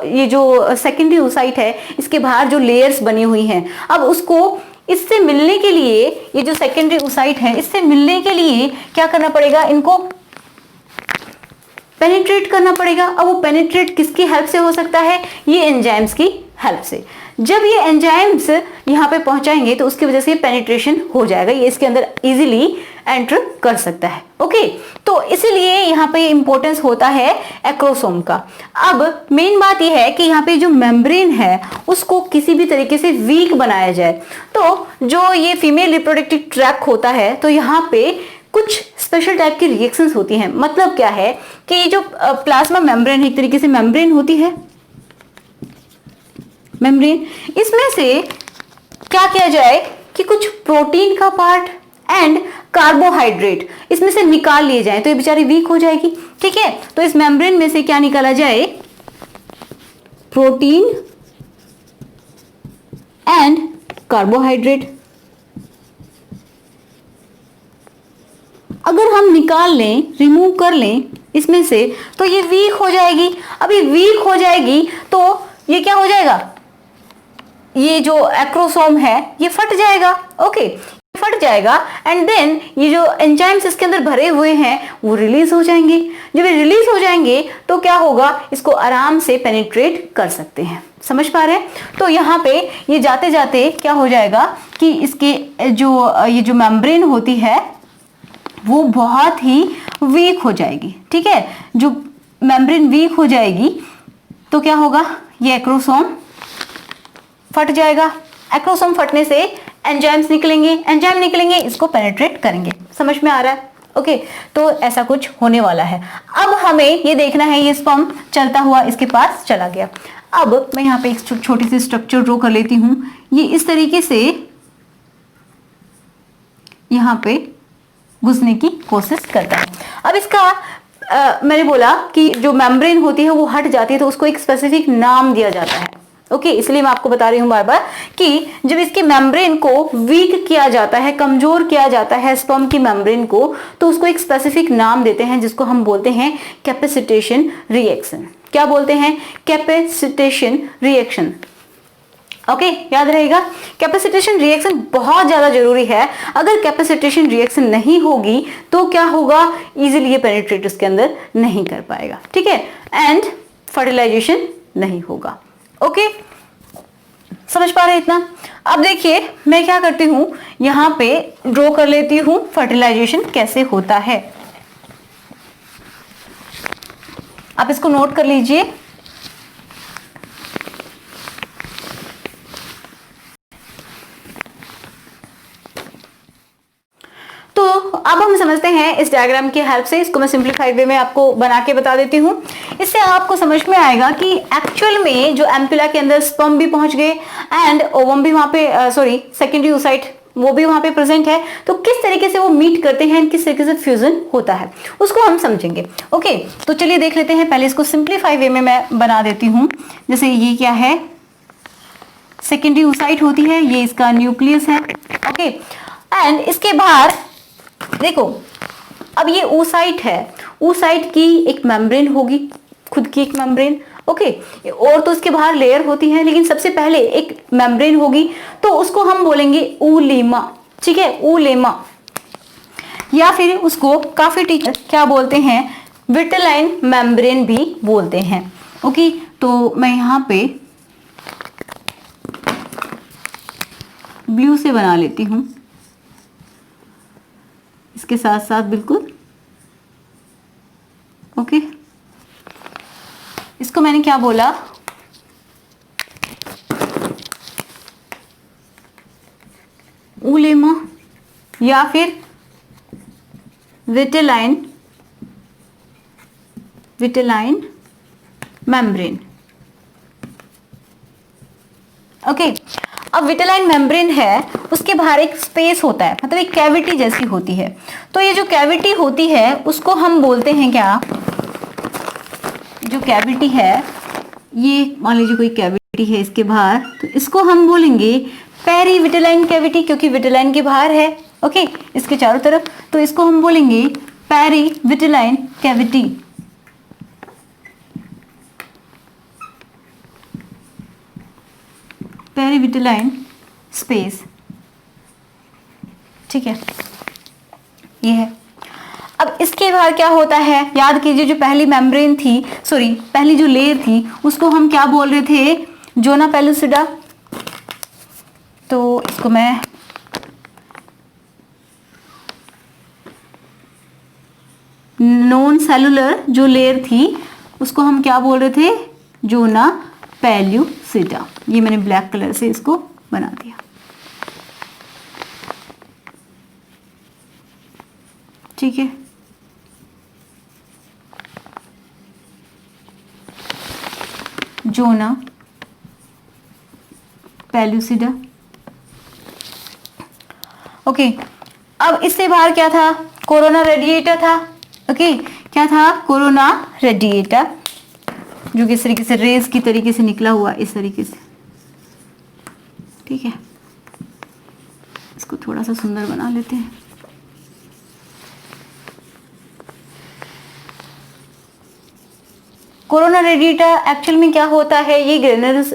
ये जो सेकेंडरी oocyte है, इसके बाहर जो लेयर्स बनी हुई हैं, अब उसको इससे मिलने के लिए, ये जो सेकेंडरी oocyte है, इससे मिलने के लिए क्या करना पड़ेगा, इनको पेनिट्रेट करना पड़ेगा। अब वो पेनिट्रेट किसकी हेल्प से हो सकता है, ये एंजाइम्स की हेल्प से। जब ये एंजाइम्स यहाँ पे पहुंचाएंगे तो उसकी वजह से पेनिट्रेशन हो जाएगा, ये इसके अंदर इजीली एंटर कर सकता है, ओके। तो इसीलिए यहाँ पे इंपॉर्टेंस होता है एक्रोसोम का। अब मेन बात यह है कि यहाँ पे जो मेम्ब्रेन है उसको किसी भी तरीके से वीक बनाया जाए। तो जो ये फीमेल रिप्रोडक्टिव ट्रैक्ट होता है, तो यहाँ पे कुछ स्पेशल टाइप की रिएक्शंस होती हैं। मतलब क्या है कि ये जो प्लाज्मा मेम्ब्रेन है, एक तरीके से मेम्ब्रेन होती है, मेम्ब्रेन, इसमें से क्या किया जाए कि कुछ प्रोटीन का पार्ट एंड कार्बोहाइड्रेट इसमें से निकाल लिए जाए, तो ये बेचारी वीक हो जाएगी। ठीक है, तो इस मेम्ब्रेन में से क्या निकाला जाए, प्रोटीन एंड कार्बोहाइड्रेट। अगर हम निकाल लें, रिमूव कर लें इसमें से, तो ये वीक हो जाएगी। अभी वीक हो जाएगी तो ये क्या हो जाएगा, ये जो एक्रोसोम है ये फट जाएगा। ओके, फट जाएगा एंड देन ये जो एंजाइम्स इसके अंदर भरे हुए हैं वो रिलीज हो जाएंगे। जब ये रिलीज हो जाएंगे तो क्या होगा, इसको आराम से पेनिट्रेट कर सकते हैं। समझ पा रहे हैं? तो यहाँ पे ये जाते जाते क्या हो जाएगा कि इसके ये जो मेम्ब्रेन होती है वो बहुत ही वीक हो जाएगी। ठीक है, जो मेम्ब्रेन वीक हो जाएगी तो क्या होगा, ये एक्रोसोम फट जाएगा। एक्रोसोम फटने से एंजाइम्स निकलेंगे, एंजाइम निकलेंगे, इसको पेनिट्रेट करेंगे। समझ में आ रहा है? ओके, तो ऐसा कुछ होने वाला है। अब हमें ये देखना है, ये स्पर्म चलता हुआ इसके पास चला गया। अब मैं यहाँ पे एक छोटी सी स्ट्रक्चर ड्रॉ कर लेती हूँ। ये इस तरीके से यहाँ पे घुसने की कोशिश करता है। अब इसका मैंने बोला कि जो मेम्ब्रेन होती है वो हट जाती है तो उसको एक स्पेसिफिक नाम दिया जाता है। ओके, इसलिए मैं आपको बता रही हूं बार बार कि जब इसके मेम्ब्रेन को वीक किया जाता है, कमजोर किया जाता है स्पर्म की मेम्ब्रेन को, तो उसको एक स्पेसिफिक नाम देते हैं जिसको हम बोलते हैं कैपेसिटेशन रिएक्शन। क्या बोलते हैं? Capacitation reaction. ओके, याद रहेगा, कैपेसिटेशन रिएक्शन बहुत ज्यादा जरूरी है। अगर कैपेसिटेशन रिएक्शन नहीं होगी तो क्या होगा, इजीली ये पेनिट्रेट उसके अंदर नहीं कर पाएगा। ठीक है, एंड फर्टिलाइजेशन नहीं होगा। ओके, समझ पा रहे इतना? अब देखिए मैं क्या करती हूं, यहां पे ड्रॉ कर लेती हूं फर्टिलाइजेशन कैसे होता है। आप इसको नोट कर लीजिए। तो अब हम समझते हैं इस डायग्राम की हेल्प से। इसको मैं सिंप्लीफाइड वे में आपको बना के बता देती हूँ। इससे आपको समझ में आएगा कि एक्चुअल में जो एम्पुला के अंदर स्पर्म भी पहुंच गए एंड ओवम भी वहां पे सेकेंडरी oocyte वो भी वहां पे प्रेजेंट है, तो किस तरीके से वो मीट करते हैं, किस तरीके से फ्यूजन होता है उसको हम समझेंगे। ओके, तो चलिए देख लेते हैं। पहले इसको सिंप्लीफाई वे में मैं बना देती हूँ। जैसे ये क्या है, सेकेंडरी oocyte होती है, ये इसका न्यूक्लियस है। ओके, एंड इसके बाहर देखो, अब ये oocyte है, oocyte की एक मेम्ब्रेन होगी, खुद की एक मेम्ब्रेन। ओके, और तो उसके बाहर लेयर होती है, लेकिन सबसे पहले एक मेम्ब्रेन होगी, तो उसको हम बोलेंगे ऊलेमा। ठीक है, ऊलेमा, या फिर उसको काफी टीचर क्या बोलते हैं, विटेलाइन मेम्ब्रेन भी बोलते हैं। ओके, तो मैं यहां पे ब्लू से बना लेती हूं, इसके साथ साथ बिल्कुल। ओके, इसको मैंने क्या बोला, ऊलेमा या फिर विटेलाइन मेम्ब्रेन। ओके, अब विटेलाइन मेम्ब्रेन है, उसके बाहर एक स्पेस होता है, मतलब एक कैविटी जैसी होती है। तो ये जो कैविटी होती है उसको हम बोलते हैं क्या, जो कैविटी है, ये मान लीजिए कोई कैविटी है इसके बाहर, तो इसको हम बोलेंगे पेरीविटेलाइन कैविटी, क्योंकि विटेलाइन के बाहर है। ओके, इसके चारों तरफ, तो इसको हम बोलेंगे पेरीविटेलाइन कैविटी। पेरीविटेलाइन स्पेस। ठीक है, ये है। अब इसके बाहर क्या होता है, याद कीजिए, जो पहली मेम्ब्रेन थी, पहली जो लेयर थी उसको हम क्या बोल रहे थे, जोना पेलुसिडा। तो इसको मैं नॉन सेलुलर जो लेयर थी उसको हम क्या बोल रहे थे, जोना पेलुसिडा। ये मैंने ब्लैक कलर से इसको बना दिया। ठीक है, जोना पेलुसिडा। ओके, अब इससे बाहर क्या था? कोरोना रेडिएटा था। ओके, क्या था? कोरोना रेडिएटा, जो कि इस तरीके से रेज की तरीके से निकला हुआ, इस तरीके से। ठीक है, इसको थोड़ा सा सुंदर बना लेते हैं। कोरोना रेडिएटा एक्चुअल में क्या होता है? ये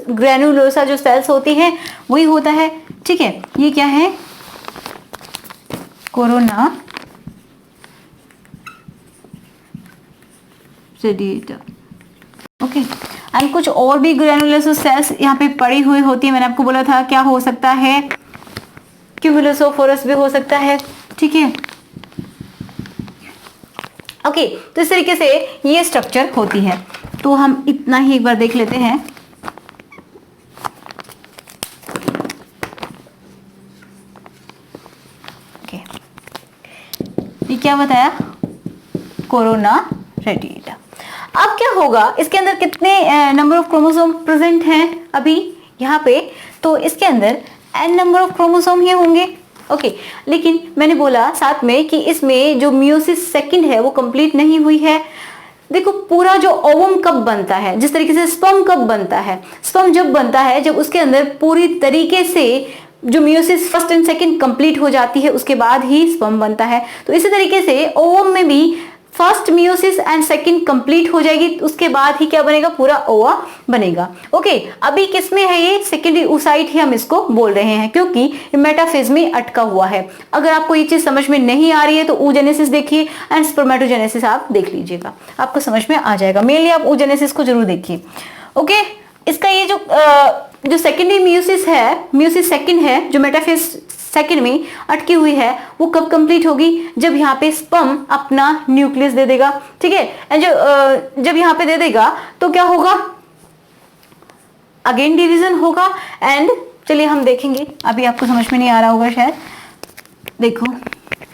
ग्रेनुलोसा जो सेल्स होती हैं वही होता है। ठीक है, ये क्या है? Corona radiata. ओके, एंड कुछ और भी ग्रेनुलोसा सेल्स यहाँ पे पड़ी हुई होती है। मैंने आपको बोला था क्या हो सकता है? क्यूमुलोसोफोरस भी हो सकता है। ठीक है, ओके, तो इस तरीके से ये स्ट्रक्चर होती है। तो हम इतना ही एक बार देख लेते हैं। ओके, ये क्या बताया? Corona radiata. अब क्या होगा? इसके अंदर कितने नंबर ऑफ क्रोमोसोम प्रेजेंट हैं अभी यहाँ पे? तो इसके अंदर n नंबर ऑफ क्रोमोसोम ही होंगे। ओके, लेकिन मैंने बोला साथ में कि इसमें जो मियोसिस सेकंड है वो कंप्लीट नहीं हुई है। देखो, पूरा जो ओवम कब बनता है, जिस तरीके से स्पर्म कब बनता है, स्पर्म जब बनता है जब उसके अंदर पूरी तरीके से जो meiosis first and second complete हो जाती है, उसके बाद ही स्पर्म बनता है। तो इसी तरीके से ओवम में भी first meiosis and second complete हो जाएगी, उसके बाद ही क्या बनेगा? पूरा ओवा बनेगा। ओके, अभी किसमें है ये? सेकेंडरी oocyte ही हम इसको बोल रहे हैं, क्योंकि मेटाफेज में अटका हुआ है। अगर आपको ये चीज समझ में नहीं आ रही है तो oogenesis देखिए एंड स्पर्मेटोजेनेसिस आप देख लीजिएगा, आपको समझ में आ जाएगा। मेनली आप oogenesis को जरूर देखिए। ओके, इसका ये जो सेकेंडरी मियोसिस है, मियोसिस सेकंड है, जो मेटाफेज सेकंड में अटकी हुई है, वो कब कंप्लीट होगी? जब यहाँ पे स्पर्म अपना न्यूक्लियस दे देगा। ठीक है, एंड जब यहाँ पे दे देगा तो क्या होगा? अगेन डिवीजन होगा। एंड चलिए हम देखेंगे, अभी आपको समझ में नहीं आ रहा होगा शायद। देखो,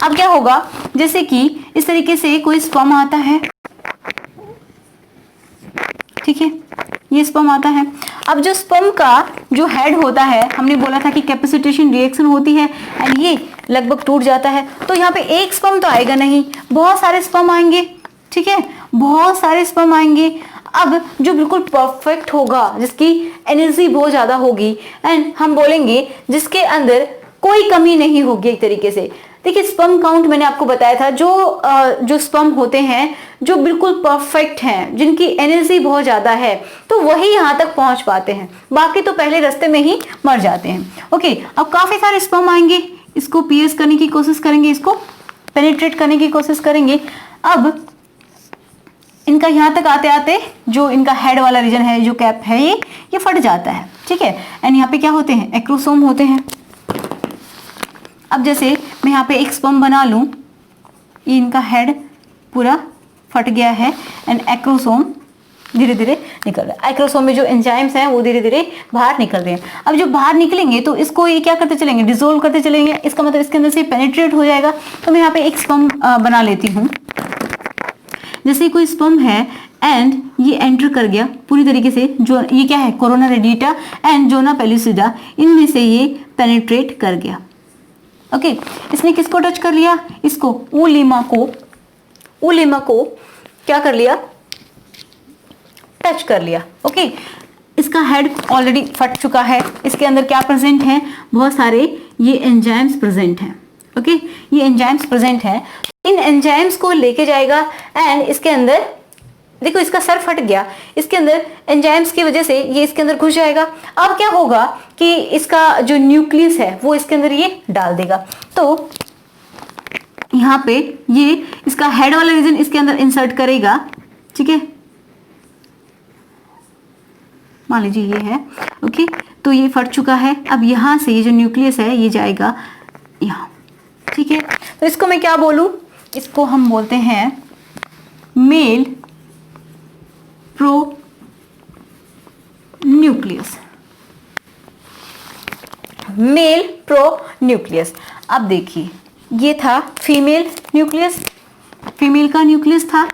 अब क्या होगा? जैसे कि इस तरीके से कोई स्पर्म आता है। ठीक है, ये स्पर्म आता है। अब जो स्पर्म का जो हेड होता है, हमने बोला था कि कैपेसिटेशन रिएक्शन होती है एंड ये लगभग टूट जाता है। तो यहाँ पे एक स्पर्म तो आएगा नहीं, बहुत सारे स्पर्म आएंगे। ठीक है, बहुत सारे स्पर्म आएंगे। अब जो बिल्कुल परफेक्ट होगा, जिसकी एनर्जी बहुत ज्यादा होगी, एंड हम बोलेंगे जिसके अंदर कोई कमी नहीं होगी एक तरीके से। देखिए, स्पर्म काउंट मैंने आपको बताया था, जो स्पर्म होते हैं जो बिल्कुल परफेक्ट हैं, जिनकी एनर्जी बहुत ज्यादा है, तो वही यहाँ तक पहुंच पाते हैं, बाकी तो पहले रास्ते में ही मर जाते हैं। ओके, अब काफी सारे स्पर्म आएंगे, इसको पीएस करने की कोशिश करेंगे, इसको पेनिट्रेट करने की कोशिश करेंगे। अब इनका यहाँ तक आते आते जो इनका हेड वाला रीजन है, जो कैप है, ये फट जाता है। ठीक है, एंड यहाँ पे क्या होते हैं? एक्रोसोम होते हैं। अब जैसे मैं यहाँ पे एक स्पर्म बना लूं, ये इनका हेड पूरा फट गया है एंड एक्रोसोम धीरे धीरे निकल रहा है। एक्रोसोम में जो एंजाइम्स हैं वो धीरे धीरे बाहर निकल रहे हैं। अब जो बाहर निकलेंगे तो इसको ये क्या करते चलेंगे? डिसोल्व करते चलेंगे। इसका मतलब इसके अंदर से पेनिट्रेट हो जाएगा। तो मैं यहाँ पे एक स्पर्म बना लेती हूँ। जैसे कोई स्पर्म है एंड ये एंटर कर गया पूरी तरीके से, जो ये क्या है? Corona radiata and zona pellucida, इनमें से ये पेनिट्रेट कर गया। ओके, इसने किसको टच कर लिया? इसको ऊलिमा को क्या कर लिया? टच कर लिया। ओके, इसका हेड ऑलरेडी फट चुका है। इसके अंदर क्या प्रेजेंट है? बहुत सारे ये एंजाइम्स प्रेजेंट हैं। ओके, ये एंजाइम्स प्रेजेंट हैं। इन एंजाइम्स को लेके जाएगा एंड इसके अंदर देखो, इसका सर फट गया, इसके अंदर एंजाइम्स की वजह से ये इसके अंदर घुस जाएगा। अब क्या होगा कि इसका जो न्यूक्लियस है वो इसके अंदर ये डाल देगा। तो यहाँ पे ये इसका हेड वाला रीजन इसके अंदर इंसर्ट करेगा। ठीक है, मान लीजिए ये है। ओके, तो ये फट चुका है। अब यहाँ से ये जो न्यूक्लियस है ये जाएगा यहाँ। ठीक है, तो इसको मैं क्या बोलूं? इसको हम बोलते हैं mail pro nucleus. Mail pro nucleus. अब देखिए, ये था फीमेल न्यूक्लियस, फीमेल का न्यूक्लियस था,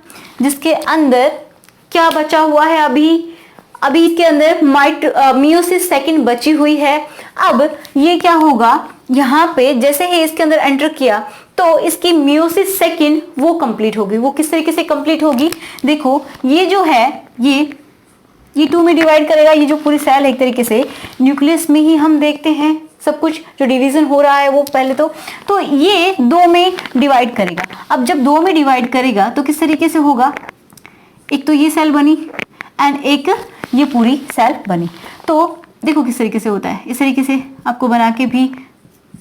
जिसके अंदर क्या बचा हुआ है? अभी अभी इसके अंदर मियोसिस सेकंड बची हुई है। अब ये क्या होगा, यहाँ पे जैसे ही इसके अंदर एंटर किया तो इसकी मियोसिस सेकंड वो कंप्लीट होगी। वो किस तरीके से कंप्लीट होगी, देखो ये जो है ये 2 में डिवाइड करेगा। ये जो पूरी सेल है एक तरीके से न्यूक्लियस में ही हम देखते हैं सब कुछ जो डिवीजन हो रहा है वो पहले तो ये 2 में डिवाइड करेगा। अब जब 2 में डिवाइड करेगा तो किस तरीके से होगा, एक तो ये सेल बनी एंड एक ये पूरी सेल बनी। तो देखो किस तरीके से होता है, इस तरीके से आपको बना के भी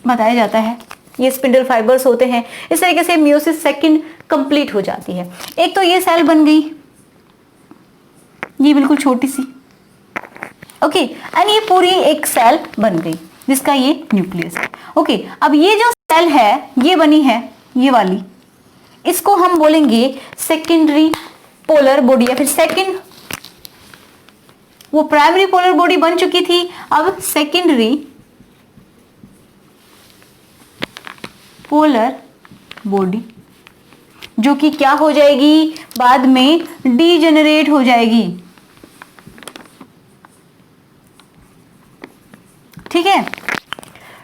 बताया जाता है। ये स्पिंडल फाइबर्स होते हैं, इस तरीके से मियोसिस सेकंड कंप्लीट हो जाती है। एक तो ये सेल बन गई, ये बिल्कुल छोटी सी, ओके, एंड ये पूरी एक सेल बन गई जिसका ये न्यूक्लियस है। ओके, अब ये जो सेल है ये बनी है ये वाली, इसको हम बोलेंगे सेकेंडरी पोलर बॉडी या फिर सेकेंड। वो प्राइमरी पोलर बॉडी बन चुकी थी, अब सेकेंडरी पोलर बॉडी जो कि क्या हो जाएगी, बाद में डीजेनरेट हो जाएगी। ठीक है,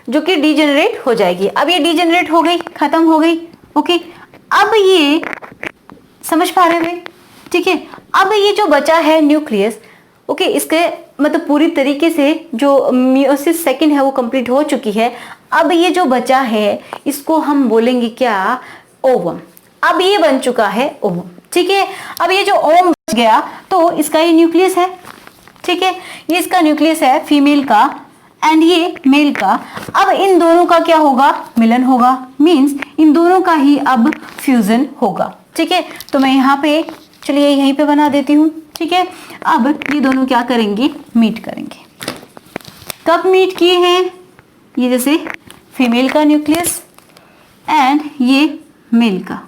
जो कि डीजेनरेट हो जाएगी। अब ये डीजेनरेट हो गई, खत्म हो गई। ओके, अब ये समझ पा रहे हैं, ठीक है। अब ये जो बचा है न्यूक्लियस, ओके, इसके मतलब पूरी तरीके से जो मियोसिस सेकंड है वो कंप्लीट हो चुकी है। अब ये जो बचा है इसको हम बोलेंगे क्या, ओवम। अब ये बन चुका है ओवम, ठीक है। अब ये जो ओवम बच गया तो इसका ये न्यूक्लियस है, ठीक है, ये इसका न्यूक्लियस है फीमेल का एंड ये मेल का। अब इन दोनों का क्या होगा, मिलन होगा, मींस इन दोनों का ही अब फ्यूजन होगा, ठीक है। तो मैं यहाँ पे चलिए यहीं पे बना देती हूँ, ठीक है। अब ये दोनों क्या करेंगे, मीट करेंगे। कब मीट किए हैं, ये जैसे फीमेल का न्यूक्लियस एंड ये मेल का,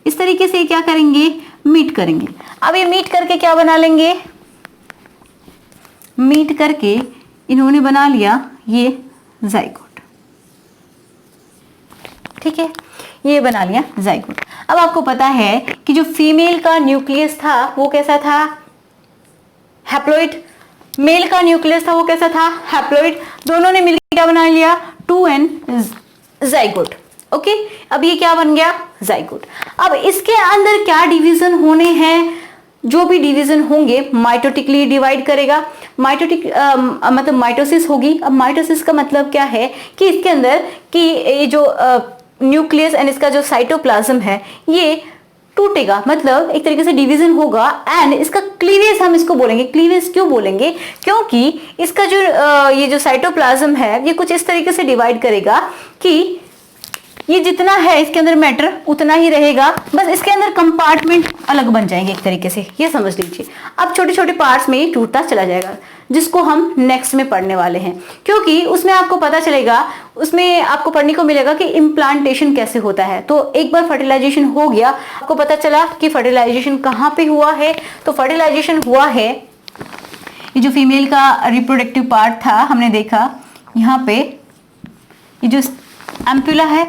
इस तरीके से क्या करेंगे, मीट करेंगे। अब ये मीट करके क्या बना लेंगे, मीट करके इन्होंने बना लिया ये जाइगोट, ठीक है, ये बना लिया जाइगोट। अब आपको पता है कि जो फीमेल का न्यूक्लियस था वो कैसा था, हैप्लॉइड। मेल का न्यूक्लियस था वो कैसा था, हैप्लॉइड। दोनों ने मिलकर क्या बना लिया, 2n जाइगोट। ओके, अब ये क्या बन गया, जाइगोट। अब इसके अंदर क्या डिवीजन होने हैं, जो भी डिवीजन होंगे माइटोटिकली डिवाइड करेगा। माइटोटिक मतलब माइटोसिस होगी। अब माइटोसिस का मतलब क्या है कि इसके अंदर कि ये जो न्यूक्लियस एंड इसका जो साइटोप्लाज्म है ये टूटेगा, मतलब एक तरीके से डिवीजन होगा एंड इसका क्लीवेज हम इसको बोलेंगे। क्लीवेज क्यों बोलेंगे, क्योंकि इसका जो ये जो साइटोप्लाज्म है ये कुछ इस तरीके से डिवाइड करेगा कि ये जितना है इसके अंदर मैटर उतना ही रहेगा, बस इसके अंदर कंपार्टमेंट अलग बन जाएंगे एक तरीके से, ये समझ लीजिए। अब छोटे छोटे पार्ट्स में ये टूटता चला जाएगा, जिसको हम नेक्स्ट में पढ़ने वाले हैं, क्योंकि उसमें आपको पता चलेगा, उसमें आपको पढ़ने को मिलेगा कि इम्प्लांटेशन कैसे होता है। तो एक बार फर्टिलाइजेशन हो गया, आपको पता चला कि फर्टिलाइजेशन कहाँ पे हुआ है। तो फर्टिलाइजेशन हुआ है, ये जो फीमेल का रिप्रोडक्टिव पार्ट था हमने देखा यहाँ पे, ये जो एम्पुला है,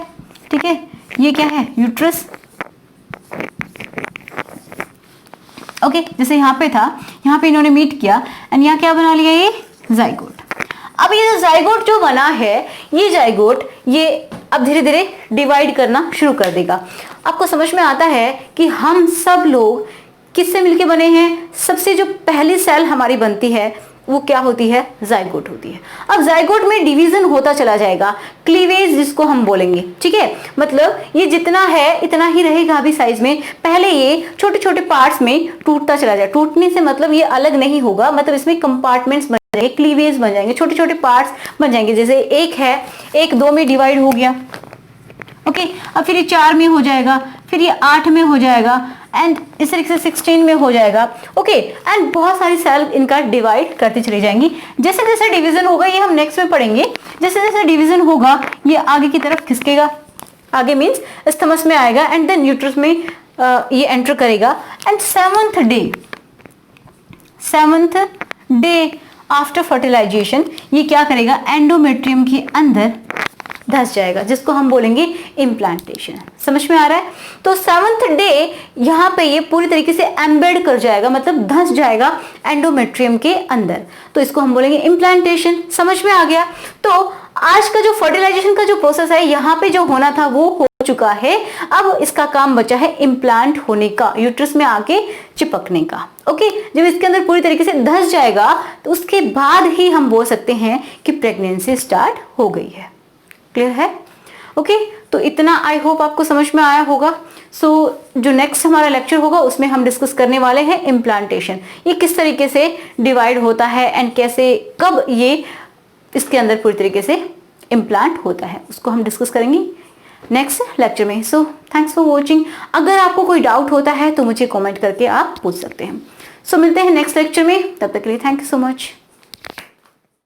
ठीक है, ये क्या है, यूट्रस। ओके, जैसे यहाँ पे था, यहाँ पे इन्होंने मीट किया एंड यहाँ क्या बना लिया, ये जाइगोट। अब ये जो जाइगोट जो बना है, ये जाइगोट ये अब धीरे धीरे डिवाइड करना शुरू कर देगा। आपको समझ में आता है कि हम सब लोग किससे मिलके बने हैं। सबसे जो पहली सेल हमारी बनती है वो क्या होती है, जाइगोट होती है। अब जाइगोट में डिवीजन होता चला जाएगा, क्लीवेज जिसको हम बोलेंगे, ठीक है। मतलब ये जितना है इतना ही रहेगा अभी साइज में, पहले ये छोटे छोटे पार्ट्स में टूटता चला जाएगा। टूटने से मतलब ये अलग नहीं होगा, मतलब इसमें कंपार्टमेंट्स बन जाएंगे, क्लीवेज बन जाएंगे, छोटे छोटे पार्ट्स बन जाएंगे। जैसे एक है, एक 2 में डिवाइड हो गया, ओके, अब फिर ये 4 में हो जाएगा, फिर ये 8 में हो जाएगा एंड इस तरीके से 16 में हो जाएगा, ओके। एंड बहुत सारी सेल इनका डिवाइड करती चली जाएंगी। जैसे जैसे डिवीजन होगा, ये हम नेक्स्ट में पढ़ेंगे, जैसे जैसे डिवीजन होगा ये आगे की तरफ खिसकेगा, आगे मींस स्थमस में आएगा एंड देन यूट्रस में ये एंटर करेगा। And seventh day after fertilisation ये क्या करेगा, एंडोमेट्रियम के अंदर धस जाएगा, जिसको हम बोलेंगे इम्प्लांटेशन। समझ में आ रहा है? तो 7th डे यहाँ पे ये पूरी तरीके से एम्बेड कर जाएगा, मतलब धंस जाएगा एंडोमेट्रियम के अंदर, तो इसको हम बोलेंगे इम्प्लांटेशन। समझ में आ गया? तो आज का जो फर्टिलाइजेशन का जो प्रोसेस है, यहाँ पे जो होना था वो हो चुका है, अब इसका काम बचा है इम्प्लांट होने का, यूट्रस में आके चिपकने का। ओके, जब इसके अंदर पूरी तरीके से धंस जाएगा तो उसके बाद ही हम बोल सकते हैं कि प्रेगनेंसी स्टार्ट हो गई है। क्लियर है? ओके, तो इतना आई होप आपको समझ में आया होगा। सो जो नेक्स्ट हमारा लेक्चर होगा उसमें हम डिस्कस करने वाले हैं इम्प्लांटेशन, ये किस तरीके से डिवाइड होता है एंड कैसे कब ये इसके अंदर पूरी तरीके से इम्प्लांट होता है, उसको हम डिस्कस करेंगे नेक्स्ट लेक्चर में। So thanks for watching. अगर आपको कोई डाउट होता है तो मुझे कमेंट करके आप पूछ सकते हैं। सो मिलते हैं नेक्स्ट लेक्चर में, तब तक के लिए थैंक यू सो मच।